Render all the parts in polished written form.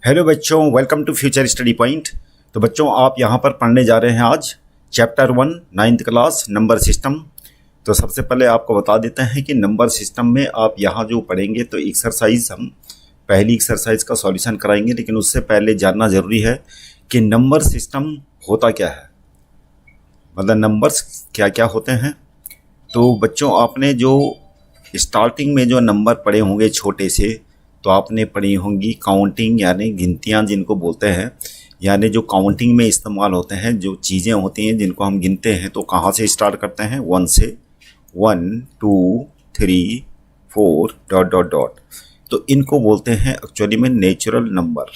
Hello बच्चों, welcome to future study point. तो बच्चों, आप यहाँ पर पढ़ने जा रहे हैं आज chapter 1 9th class number system. तो सबसे पहले आपको बता देते हैं कि नंबर सिस्टम में आप यहाँ जो पढ़ेंगे तो एक्सरसाइज हम पहली एक्सरसाइज का सॉल्यूशन कराएंगे, लेकिन उससे पहले जानना ज़रूरी है कि नंबर सिस्टम होता क्या है, मतलब नंबर्स क्या क्या होते हैं। तो बच्चों, आपने जो स्टार्टिंग में जो नंबर पढ़े होंगे छोटे से, तो आपने पढ़ी होंगी काउंटिंग यानी गिनतियाँ जिनको बोलते हैं, यानी जो काउंटिंग में इस्तेमाल होते हैं, जो चीज़ें होती हैं जिनको हम गिनते हैं तो कहाँ से स्टार्ट करते हैं, 1 से 1 2 3 4 डॉट डॉट डॉट। तो इनको बोलते हैं एक्चुअली में नेचुरल नंबर।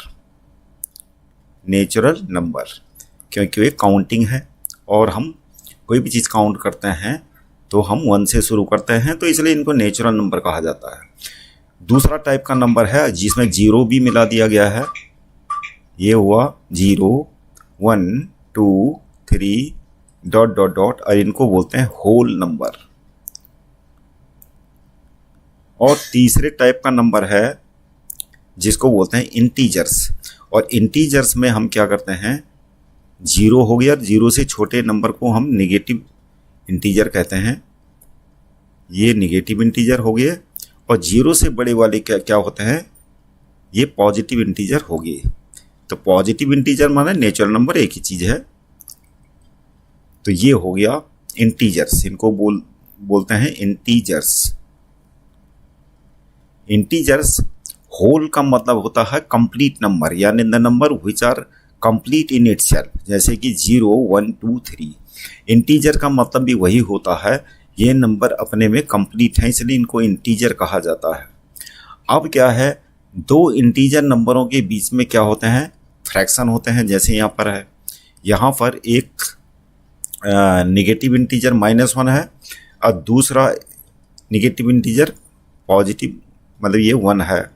नेचुरल नंबर क्योंकि वे काउंटिंग है और हम कोई भी चीज़ काउंट करते हैं तो हम 1 से शुरू करते हैं, तो इसलिए इनको नेचुरल नंबर कहा जाता है। दूसरा टाइप का नंबर है जिसमें जीरो भी मिला दिया गया है, ये हुआ 0 1 2 3 डॉट डॉट डॉट, और इनको बोलते हैं होल नंबर। और तीसरे टाइप का नंबर है जिसको बोलते हैं इंटीजर्स, और इंटीजर्स में हम क्या करते हैं, 0 हो गया, 0 से छोटे नंबर को हम नेगेटिव इंटीजर कहते हैं, ये नेगेटिव इंटीजर हो गए। और 0 से बड़े वाले क्या क्या होते हैं, ये पॉजिटिव इंटीजर हो गए। तो पॉजिटिव इंटीजर माने नेचुरल नंबर एक ही चीज़ है। तो ये हो गया इंटीजर्स, इनको बोलते हैं इंटीजर्स। इंटीजर्स होल का मतलब होता है कंप्लीट नंबर, यानी the number which are complete in itself, जैसे कि 0 1 2 3। इंटीजर का मतलब भी वही होता है, ये नंबर अपने में कंप्लीट है, इसलिए इनको इंटीजर कहा जाता है। अब क्या है, दो इंटीजर नंबरों के बीच में क्या होते हैं, फ्रैक्शन होते हैं। जैसे यहाँ पर है, यहाँ पर एक नेगेटिव इंटीजर -1 है और दूसरा नेगेटिव इंटीजर पॉजिटिव, मतलब ये 1 है,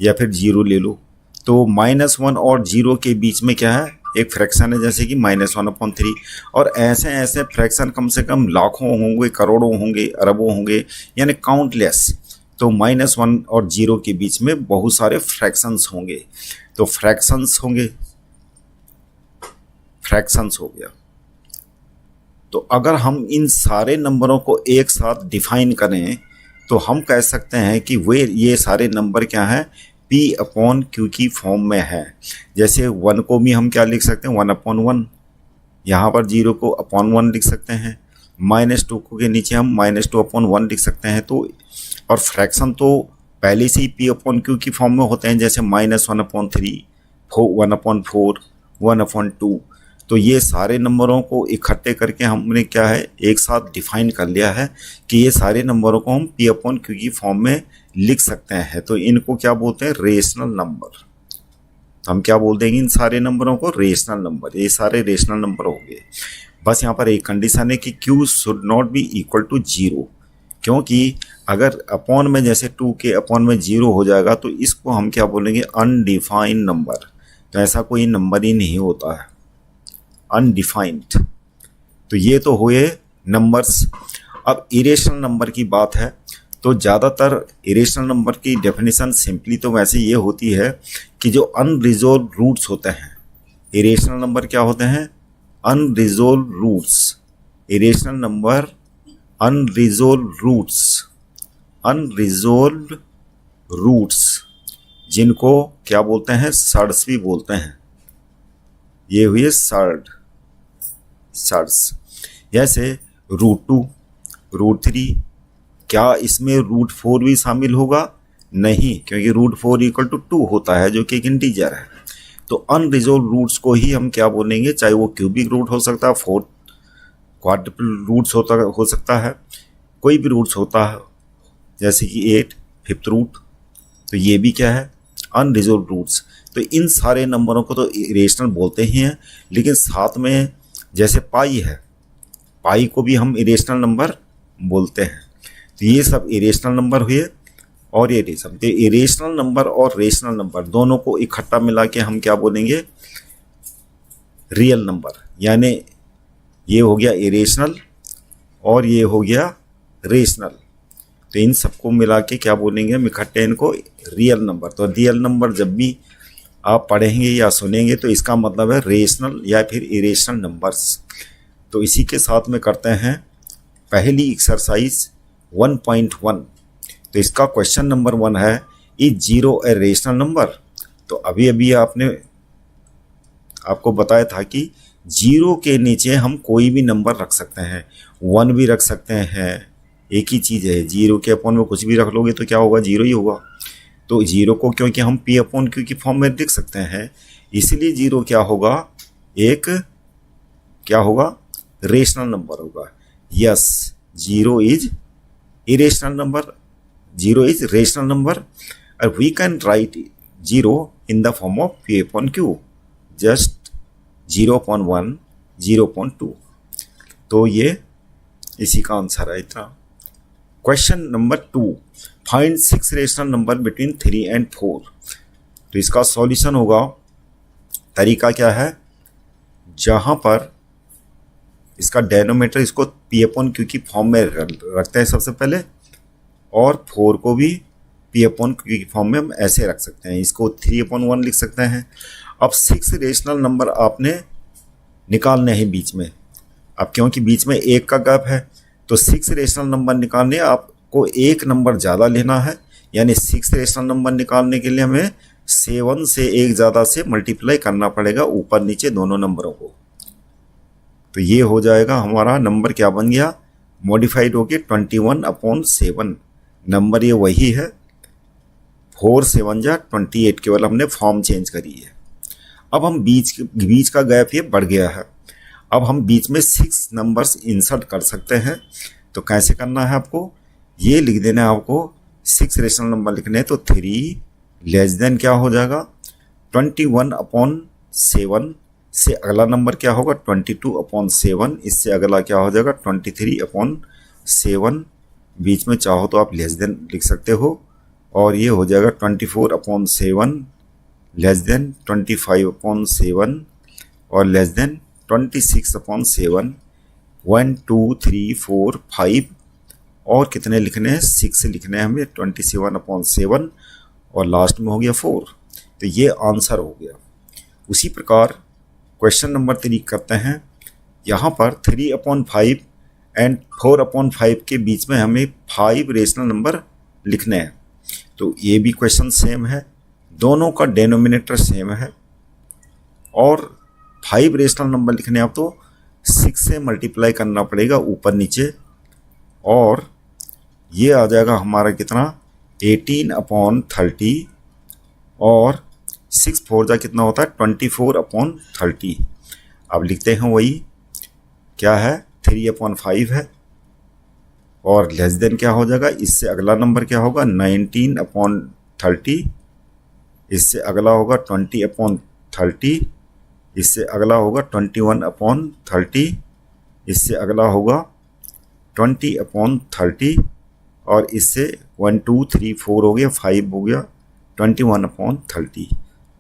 या फिर 0 ले लो। तो -1 और 0 के बीच में क्या है, एक फ्रैक्शन है, जैसे कि -1/3। और ऐसे ऐसे फ्रैक्शन कम से कम लाखों होंगे, करोड़ों होंगे, अरबों होंगे, यानी काउंटलेस। तो -1 और 0 के बीच में बहुत सारे फ्रैक्शंस होंगे, तो फ्रैक्शंस होंगे, फ्रैक्शंस हो गया। तो अगर हम इन सारे नंबरों को एक साथ डिफाइन करें तो हम कह सकते हैं कि ये सारे नंबर क्या हैं, P/Q की फॉर्म में है। जैसे 1 को भी हम क्या लिख सकते हैं, 1/1। यहाँ पर 0 को /1 लिख सकते हैं, -2 को के नीचे हम -2/1 लिख सकते हैं। तो और फ्रैक्शन तो पहले से ही P/Q की फॉर्म में होते हैं, जैसे -1/3 1/4 1/2। तो ये सारे नंबरों को इकट्ठे करके हमने क्या है, एक साथ डिफाइन कर लिया है कि ये सारे नंबरों को हम P/Q की फॉर्म में लिख सकते हैं। तो इनको क्या बोलते हैं, रेशनल नंबर। हम क्या बोल देंगे इन सारे नंबरों को, रेशनल नंबर। ये सारे रेशनल नंबर हो गए। बस यहाँ पर एक कंडीशन है कि Q should not be equal to 0, क्योंकि अगर अपॉन में जैसे 2 के अपॉन में 0 हो जाएगा तो इसको हम क्या बोलेंगे, अनडिफाइंड नंबर। तो ऐसा कोई नंबर ही नहीं होता है, अनडिफाइंड। तो ये तो हुए नंबर्स। अब इरेशनल नंबर की बात है, तो ज़्यादातर इरेशनल नंबर की डेफिनेशन सिंपली तो वैसे ये होती है कि जो अनरिजोल्व रूट्स होते हैं, इरेशनल नंबर क्या होते हैं, unresolved roots. Irrational number unresolved roots, unresolved roots, जिनको क्या बोलते हैं, सर्ड्स भी बोलते हैं। ये हुए सर्ड्स। जैसे √2 √3, क्या इसमें √4 भी शामिल होगा, नहीं, क्योंकि √4 = 2 होता है, जो कि एक इंटीजर है। तो अनरिजोल्व रूट्स को ही हम क्या बोलेंगे, चाहे वो क्यूबिक रूट हो सकता है, 4 क्वाड्रुपल रूट्स हो सकता है, कोई भी रूट्स होता है, जैसे कि 8 5th रूट। तो ये भी क्या है, अनरिजोल्व रूट्स। तो इन सारे नंबरों को तो इरेशनल बोलते ही हैं, लेकिन साथ में जैसे पाई है, पाई को भी हम इरेशनल नंबर बोलते हैं। तो ये सब इरेशनल नंबर हुए। और ये रेशनल, तो इरेशनल नंबर और रेशनल नंबर दोनों को इकट्ठा मिला के हम क्या बोलेंगे, रियल नंबर। यानी ये हो गया इरेशनल और ये हो गया रेशनल। तो इन सबको मिला के क्या बोलेंगे हम इकट्ठे, इनको रियल नंबर। तो रियल नंबर जब भी आप पढ़ेंगे या सुनेंगे तो इसका मतलब है रेशनल या फिर इरेशनल नंबर्स। तो इसी के साथ में करते हैं पहली एक्सरसाइज 1.1। तो इसका क्वेश्चन नंबर 1 है, is zero A rational number. तो अभी अभी आपको बताया था कि जीरो के नीचे हम कोई भी नंबर रख सकते हैं, 1 भी रख सकते हैं, एक ही चीज़ है। जीरो के अपॉन में कुछ भी रख लोगे तो क्या होगा, जीरो ही होगा। तो जीरो को क्योंकि हम पी अपॉन क्यू की फॉर्म में लिख सकते हैं, इसलिए जीरो क्या होगा, क्या होगा, रेशनल नंबर होगा। Yes, zero is irrational number, zero is rational number, और we can write zero in the form of p upon q, just 0.1, 0.2। तो ये इसी का आंसर है इतना। Question number 2, find 6 rational number between 3 and 4। तो इसका सॉल्यूशन होगा, तरीका क्या है, जहां पर इसका डेनोमीटर इसको पी अपॉन क्यू की फॉर्म में रखते हैं सबसे पहले, और 4 को भी पी अपॉन क्यू की फॉर्म में हम ऐसे रख सकते हैं, इसको 3/1 लिख सकते हैं। अब 6 रेशनल नंबर आपने निकालने हैं बीच में। अब क्योंकि बीच में एक का गैप है, तो 6 रेशनल नंबर निकालने आपको एक नंबर ज़्यादा लेना है, यानी 6 रेशनल नंबर निकालने के लिए हमें 7 से एक ज़्यादा से मल्टीप्लाई करना पड़ेगा ऊपर नीचे दोनों नंबरों को। तो ये हो जाएगा हमारा नंबर, क्या बन गया, मॉडिफाइड हो गया 21/7। नंबर ये वही है, 4 7 जा 28, केवल हमने फॉर्म चेंज करी है। अब हम बीच का गैप ये बढ़ गया है, अब हम बीच में 6 नंबर्स इंसर्ट कर सकते हैं। तो कैसे करना है, आपको ये लिख देना है, आपको 6 रेशनल नंबर लिखने हैं। तो 3 लेस देन क्या हो जाएगा, 21/7 से अगला नंबर क्या होगा, 22/7, इससे अगला क्या हो जाएगा 23/7। बीच में चाहो तो आप लेस देन लिख सकते हो, और ये हो जाएगा 24/7 लेस देन 25/7 और लेस देन 26/7। 1 2 3 4 5 और कितने लिखने हैं, 6 लिखने हैं हमें, 27/7 और लास्ट में हो गया 4। तो ये आंसर हो गया। उसी प्रकार क्वेश्चन नंबर 3 करते हैं। यहाँ पर 3/5 एंड 4/5 के बीच में हमें 5 रेशनल नंबर लिखने हैं। तो ये भी क्वेश्चन सेम है, दोनों का डेनोमिनेटर सेम है, और 5 रेशनल नंबर लिखने आप तो 6 से मल्टीप्लाई करना पड़ेगा ऊपर नीचे, और ये आ जाएगा हमारा कितना, 18/30, और 6 4 जा कितना होता है, 24/30। अब लिखते हैं वही, क्या है, 3/5 है, और लेस देन क्या हो जाएगा, इससे अगला नंबर क्या होगा, 19/30, इससे अगला होगा 20/30, इससे अगला होगा 21/30, इससे अगला होगा 20/30, और इससे 1 2 3 4 हो गया, 5 हो गया, 21/30,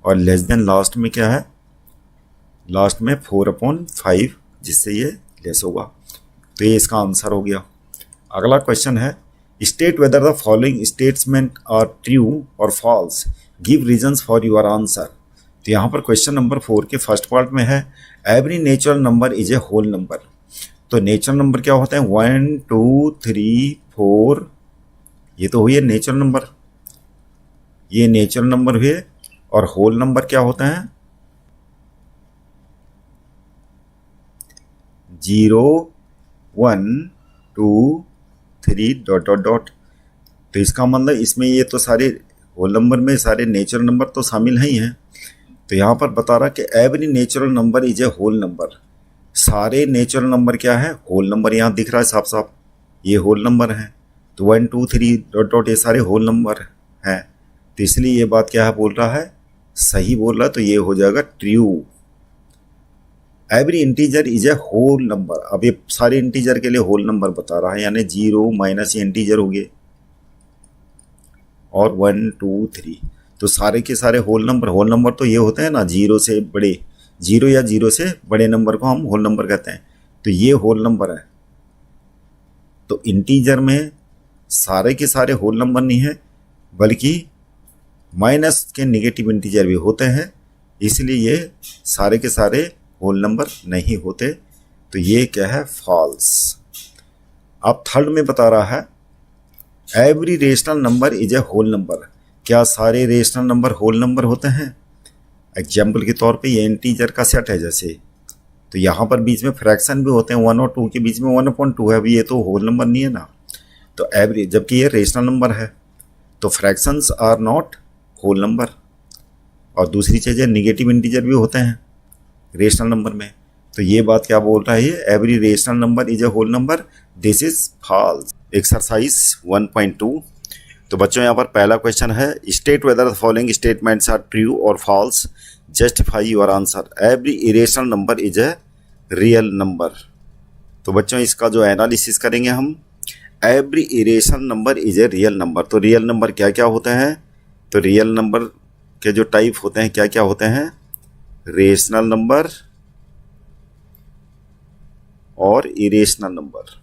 और लेस देन लास्ट में क्या है, लास्ट में 4/5, जिससे ये लेस होगा। तो ये इसका आंसर हो गया। अगला क्वेश्चन है, state whether the following statement are true और false, give reasons for your answer. तो यहाँ पर क्वेश्चन नंबर 4 के फर्स्ट पार्ट में है, every natural number is a whole number. तो नेचुरल नंबर क्या होते हैं, 1 2 3 4, ये तो हुई है नेचुरल नंबर, ये नेचुरल नंबर हुए, और होल नंबर क्या होता है, 0 1 2 3 डॉट डॉट डॉट। तो इसका मतलब इसमें ये तो सारे होल नंबर में सारे नेचुरल नंबर तो शामिल ही हैं। तो यहाँ पर बता रहा कि every natural number is a whole number, सारे नेचुरल नंबर क्या है, होल नंबर, यहाँ दिख रहा है साफ साफ, ये होल नंबर है। तो 1 2 3 डॉट डॉट ये सारे होल नंबर हैं, तो इसलिए ये बात क्या है बोल रहा है, सही बोल रहा है। तो ये हो जाएगा true. Every integer is a whole number, अब ये सारे इंटीजर के लिए होल नंबर बता रहा है, यानी 0 माइनस ये इंटीजर हो गए, और 1 2 3, तो सारे के सारे होल नंबर तो ये होते हैं ना, 0 से बड़े, 0 या 0 से बड़े नंबर को हम होल नंबर कहते हैं। तो ये होल नंबर है। तो इंटीजर में सारे के सारे होल नंबर नहीं है, बल्कि माइनस के नेगेटिव इंटीजर भी होते हैं, इसलिए ये सारे के सारे होल नंबर नहीं होते। तो ये क्या है, फॉल्स। अब थर्ड में बता रहा है every rational number is a whole number. क्या सारे रेशनल नंबर होल नंबर होते हैं? एग्जाम्पल के तौर पे ये इंटीजर का सेट है जैसे, तो यहाँ पर बीच में फ्रैक्शन भी होते हैं, 1 और 2 के बीच में 1/2 है, अभी ये तो होल नंबर नहीं है ना। तो एवरी, जबकि ये रेशनल नंबर है, तो fractions are not whole number. और दूसरी चीज़ है निगेटिव इंटीजर भी होते हैं रेशनल नंबर में। तो ये बात क्या बोल रहा है, ये every rational number is a whole number, this is false. Exercise 1.2। तो बच्चों यहाँ पर पहला क्वेश्चन है, state whether the following statements are true और false, justify your answer. Every irrational number is a real number. तो बच्चों इसका जो एनालिसिस करेंगे हम, every irrational number is a real number. तो रियल नंबर क्या क्या होते हैं? तो रियल नंबर के जो टाइप होते हैं क्या क्या होते हैं? रेशनल नंबर और इरेशनल नंबर।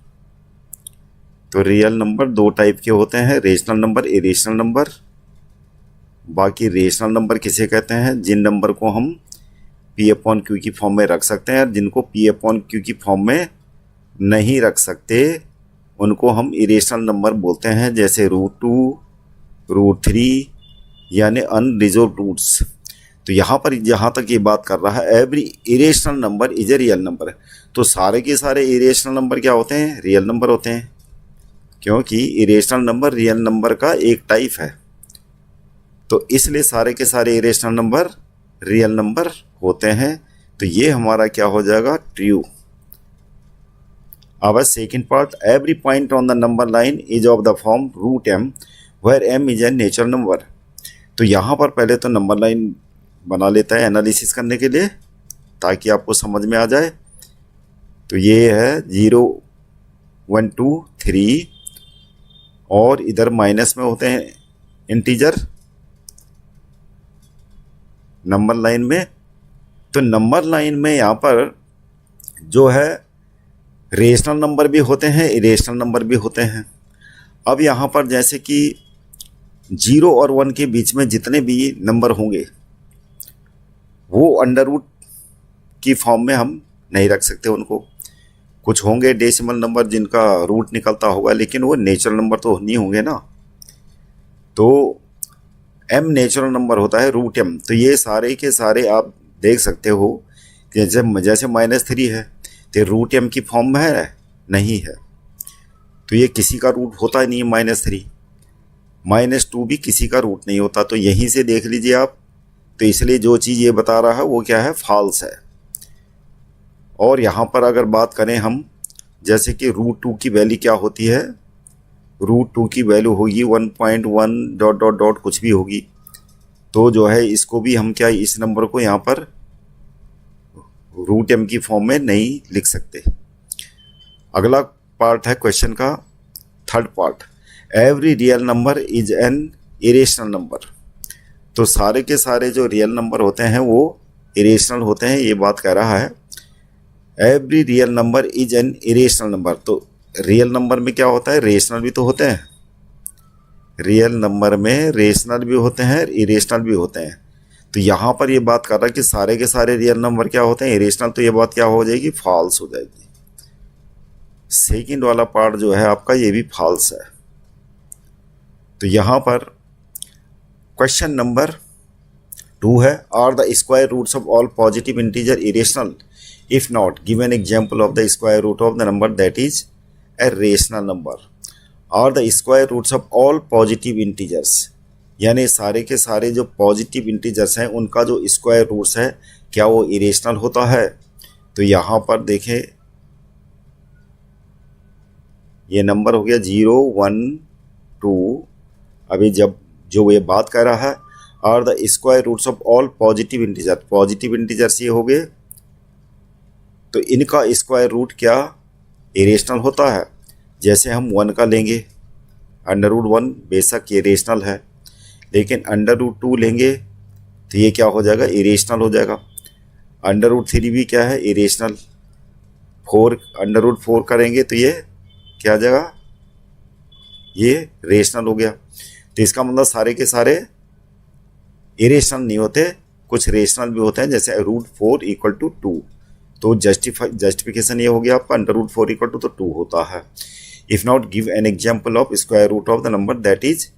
तो रियल नंबर दो टाइप के होते हैं, रेशनल नंबर, इरेशनल नंबर। बाकी रेशनल नंबर किसे कहते हैं? जिन नंबर को हम P/Q की फॉर्म में रख सकते हैं, और जिनको P/Q की फॉर्म में नहीं रख सकते उनको हम इरेशनल नंबर बोलते हैं, जैसे √2, √3 यानी अनरिजर्व रूट्स। तो यहाँ पर जहाँ तक ये बात कर रहा है every irrational number is a real number, तो सारे के सारे इरेशनल नंबर क्या होते हैं? रियल नंबर होते हैं, क्योंकि इरेशनल नंबर रियल नंबर का एक टाइप है। तो इसलिए सारे के सारे इरेशनल नंबर रियल नंबर होते हैं। तो ये हमारा क्या हो जाएगा? ट्रू। अब second part, every point on the number line is of the form √m where m is a natural number. तो यहाँ पर पहले तो नंबर लाइन बना लेता है एनालिसिस करने के लिए, ताकि आपको समझ में आ जाए। तो ये है 0, 1, 2, 3, और इधर माइनस में होते हैं इंटीजर नंबर लाइन में। तो नंबर लाइन में यहाँ पर जो है रेशनल नंबर भी होते हैं, इरेशनल नंबर भी होते हैं। अब यहाँ पर जैसे कि 0 और 1 के बीच में जितने भी नंबर होंगे वो अंडर रूट की फॉर्म में हम नहीं रख सकते उनको। कुछ होंगे डेसिमल नंबर जिनका रूट निकलता होगा, लेकिन वो नेचुरल नंबर तो नहीं होंगे ना। तो m नेचुरल नंबर होता है √m। तो ये सारे के सारे आप देख सकते हो कि जैसे -3 है तो √m की फॉर्म में है, नहीं है। तो ये किसी का रूट होता ही नहीं है -3, -2 भी किसी का रूट नहीं होता। तो यहीं से देख लीजिए आप। तो इसलिए जो चीज़ ये बता रहा है वो क्या है? फॉल्स है। और यहाँ पर अगर बात करें हम, जैसे कि √2 की वैल्यू क्या होती है? √2 की वैल्यू होगी 1.1 ... कुछ भी होगी। तो जो है इसको भी हम क्या, इस नंबर को यहाँ पर √m की फॉर्म में नहीं लिख सकते। अगला पार्ट है क्वेश्चन का third part, every real number is an irrational number. तो सारे के सारे जो रियल नंबर होते हैं वो इरेशनल होते हैं, ये बात कह रहा है। Every real number is an irrational number. तो रियल नंबर में क्या होता है? रेशनल भी तो होते हैं। रियल नंबर में रेशनल भी होते हैं, इरेशनल भी होते हैं। तो यहाँ पर ये बात कर रहा है कि सारे के सारे रियल नंबर क्या होते हैं? इरेशनल। तो ये बात क्या हो जाएगी? फॉल्स हो जाएगी। सेकंड वाला पार्ट जो है आपका, ये भी फॉल्स है। तो यहाँ पर क्वेश्चन नंबर 2 है, are the square roots of all positive integer irrational? If not, give an example of the square root of the number that is a rational number. Are the square roots of all positive integers, यानी सारे के सारे जो positive integers हैं उनका जो square roots है क्या वो इरेशनल होता है? तो यहाँ पर देखें, ये नंबर हो गया 0, 1, 2। अभी जब जो ये बात कर रहा है, are the square roots of all positive integer, positive integers ये हो गए, तो इनका स्क्वायर रूट क्या इरेशनल होता है? जैसे हम 1 का लेंगे √1, बेशक ये रेशनल है, लेकिन √2 लेंगे तो ये क्या हो जाएगा? इरेशनल हो जाएगा। √3 भी क्या है? इरेशनल। 4 √4 करेंगे तो ये क्या आ जाएगा? ये रेशनल हो गया। तो इसका मतलब सारे के सारे इरेशनल नहीं होते, कुछ रेशनल भी होते हैं, जैसे √4 इक्वल टू 2। तो जस्टिफिकेशन ये हो गया आपका √4 इक्वल टू तो 2 होता है। If not give an example of square root of the number that is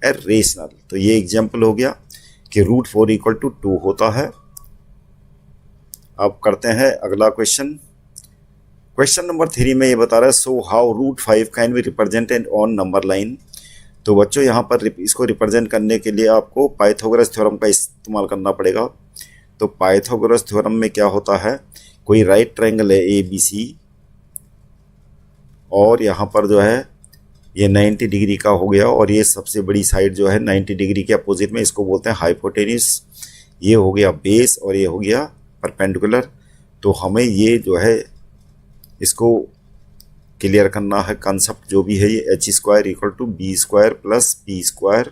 a rational. तो ये एग्जाम्पल हो गया कि √4 इक्वल टू 2 होता है। अब करते हैं अगला क्वेश्चन। क्वेश्चन नंबर 3 में ये बता रहा है so how √5 can be represented on number line. तो बच्चों यहाँ पर इसको रिप्रेजेंट करने के लिए आपको पाइथागोरस थ्योरम का इस्तेमाल करना पड़ेगा। तो पाइथागोरस थ्योरम में क्या होता है, कोई राइट ट्रायंगल है ABC और यहाँ पर जो है ये 90 डिग्री का हो गया और ये सबसे बड़ी साइड जो है 90 डिग्री के अपोजिट में, इसको बोलते हैं हाइपोटेन्यूस। ये हो गया बेस और ये हो गया परपेंडिकुलर। तो हमें ये जो है इसको क्लियर करना है, कंसेप्ट जो भी है ये h² equal to b² plus p²,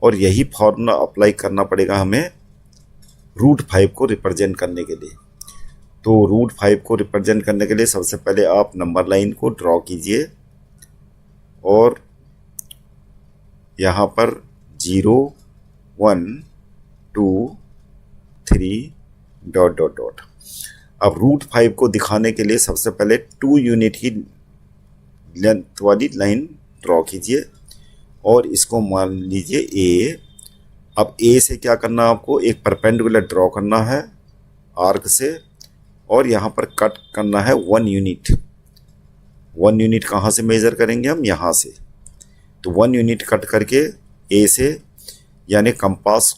और यही फॉर्मूला अप्लाई करना पड़ेगा हमें √5 को रिप्रेजेंट करने के लिए। तो √5 को रिप्रेजेंट करने के लिए सबसे पहले आप नंबर लाइन को ड्रॉ कीजिए और यहाँ पर 0 1 2 3 ... अब √5 को दिखाने के लिए सबसे पहले 2 यूनिट की लेंथ वाली लाइन ड्रॉ कीजिए और इसको मान लीजिए A। अब A से क्या करना है आपको, एक परपेंडिकुलर ड्रॉ करना है आर्क से और यहाँ पर कट करना है 1 यूनिट। 1 यूनिट कहाँ से मेज़र करेंगे हम, यहाँ से। तो 1 यूनिट कट करके A से, यानी कंपास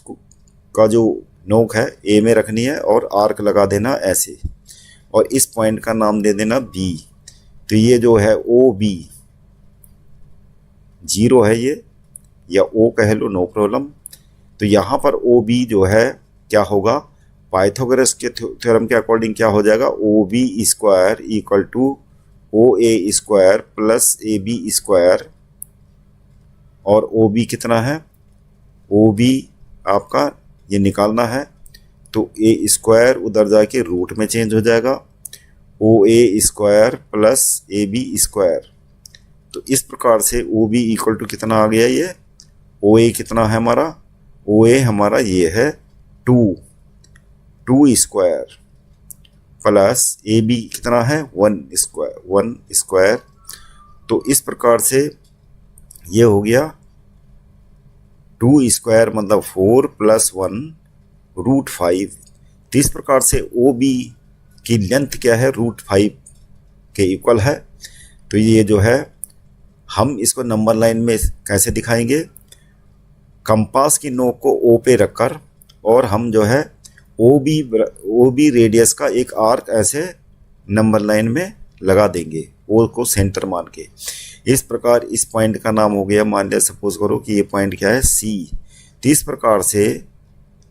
का जो नोक है A में रखनी है और आर्क लगा देना ऐसे, और इस पॉइंट का नाम दे देना B। तो ये जो है OB 0 है ये, या O कह लो, नो प्रॉब्लम। तो यहाँ पर OB जो है क्या होगा, पाइथागोरस के थ्योरम के अकॉर्डिंग क्या हो जाएगा, OB² equal to OA² plus AB²। और OB कितना है, OB आपका ये निकालना है तो A² उधर जाके रूट में चेंज हो जाएगा, OA² प्लस AB²। तो इस प्रकार से OB इक्वल टू कितना आ गया, ये OA कितना है हमारा, OA हमारा ये है 2² प्लस AB कितना है 1²। तो इस प्रकार से ये हो गया 2² मतलब 4 प्लस 1 √5। तो इस प्रकार से OB की लेंथ क्या है, √5 के इक्वल है। तो ये जो है हम इसको नंबर लाइन में कैसे दिखाएंगे, कंपास की नोक को O पे रखकर और हम जो है OB रेडियस का एक आर्क ऐसे नंबर लाइन में लगा देंगे, O को सेंटर मान के। इस प्रकार इस पॉइंट का नाम हो गया, मान लिया सपोज करो कि ये पॉइंट क्या है C। तो इस प्रकार से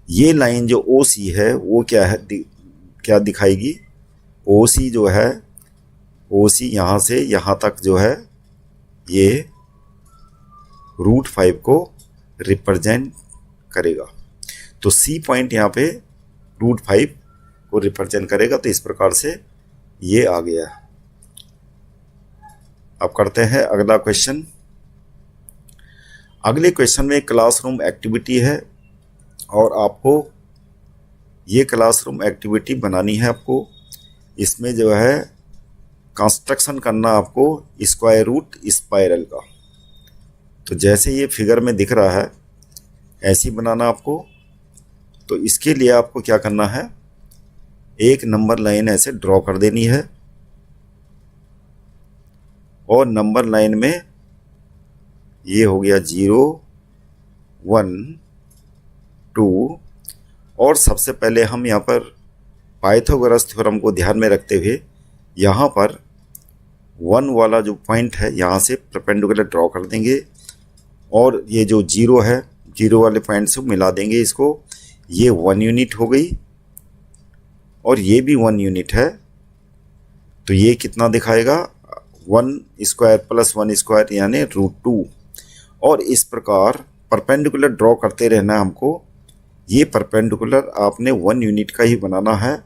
ये लाइन जो OC है वो क्या है, क्या दिखाएगी, OC जो है, OC यहाँ से यहाँ तक जो है ये √5 को रिप्रेजेंट करेगा। तो C पॉइंट यहाँ पे √5 को रिप्रेजेंट करेगा। तो इस प्रकार से ये आ गया। अब करते हैं अगला क्वेश्चन। अगले क्वेश्चन में क्लासरूम एक्टिविटी है और आपको ये क्लासरूम एक्टिविटी बनानी है। आपको इसमें जो है कंस्ट्रक्शन करना आपको स्क्वायर रूट स्पाइरल का। तो जैसे ये फिगर में दिख रहा है ऐसे ही बनाना आपको। तो इसके लिए आपको क्या करना है, एक नंबर लाइन ऐसे ड्रॉ कर देनी है और नंबर लाइन में ये हो गया 0 1 2। और सबसे पहले हम यहाँ पर पाइथागोरस थ्योरम को ध्यान में रखते हुए यहाँ पर 1 वाला जो पॉइंट है यहाँ से परपेंडिकुलर ड्रॉ कर देंगे और ये जो 0 है 0 वाले पॉइंट से मिला देंगे इसको। ये 1 यूनिट हो गई और ये भी 1 यूनिट है। तो ये कितना दिखाएगा, 1² प्लस 1² यानी √2। और इस प्रकार परपेंडिकुलर ड्रॉ करते रहना हमको। ये परपेंडिकुलर आपने 1 यूनिट का ही बनाना है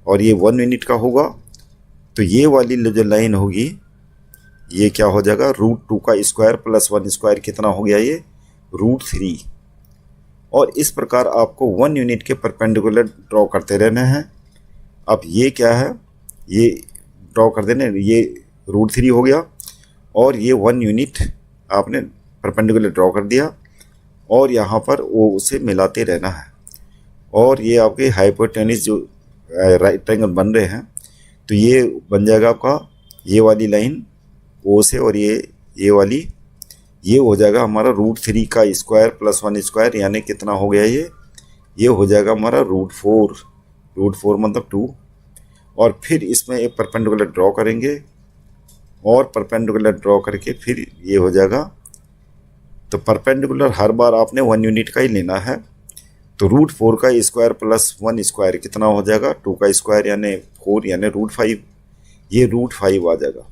और ये 1 यूनिट का होगा। तो ये वाली जो लाइन होगी ये क्या हो जाएगा, √2 का स्क्वायर प्लस 1² कितना हो गया, ये √3। और इस प्रकार आपको 1 यूनिट के परपेंडिकुलर ड्रॉ करते रहना है। अब ये क्या है, ये ड्रॉ कर देने, ये √3 हो गया और ये 1 यूनिट आपने परपेंडिकुलर ड्रॉ कर दिया और यहाँ पर वो उसे मिलाते रहना है। और ये आपके हाइपोटेन्यूज जो राइट ट्रायंगल बन रहे हैं, तो ये बन जाएगा आपका ये वाली लाइन ओ से, और ये वाली ये हो जाएगा हमारा √3 का स्क्वायर प्लस 1 स्क्वायर, यानी कितना हो गया ये हो जाएगा हमारा √4 मतलब 2। और फिर इसमें एक परपेंडिकुलर ड्रॉ करेंगे और परपेंडिकुलर ड्रॉ करके फिर ये हो जाएगा। तो परपेंडिकुलर हर बार आपने 1 यूनिट का ही लेना है। तो √4 का स्क्वायर प्लस 1 स्क्वायर कितना हो जाएगा, 2 का स्क्वायर यानी 4 यानी √5, ये √5 आ जाएगा।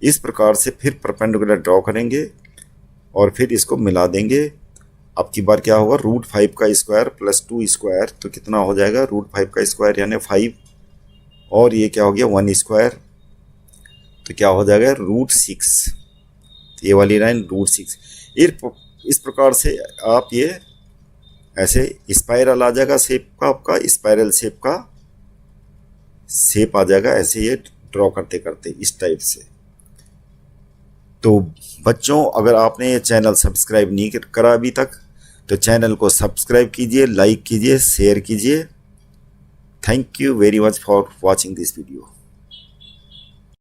इस प्रकार से फिर परपेंडिकुलर ड्रॉ करेंगे और फिर इसको मिला देंगे। अब की बार क्या होगा, √5 का स्क्वायर प्लस 2 स्क्वायर, तो कितना हो जाएगा, √5 का स्क्वायर यानी 5, और ये क्या हो गया 1 स्क्वायर, तो क्या हो जाएगा √6। ये वाली लाइन √6। इस प्रकार से आप ये ऐसे स्पाइरल आ जाएगा शेप का, आपका स्पाइरल शेप का शेप आ जाएगा ऐसे ये ड्रॉ करते करते इस टाइप से। तो बच्चों, अगर आपने ये चैनल सब्सक्राइब नहीं करा अभी तक, तो चैनल को सब्सक्राइब कीजिए, लाइक कीजिए, शेयर कीजिए। Thank you very much for watching this video.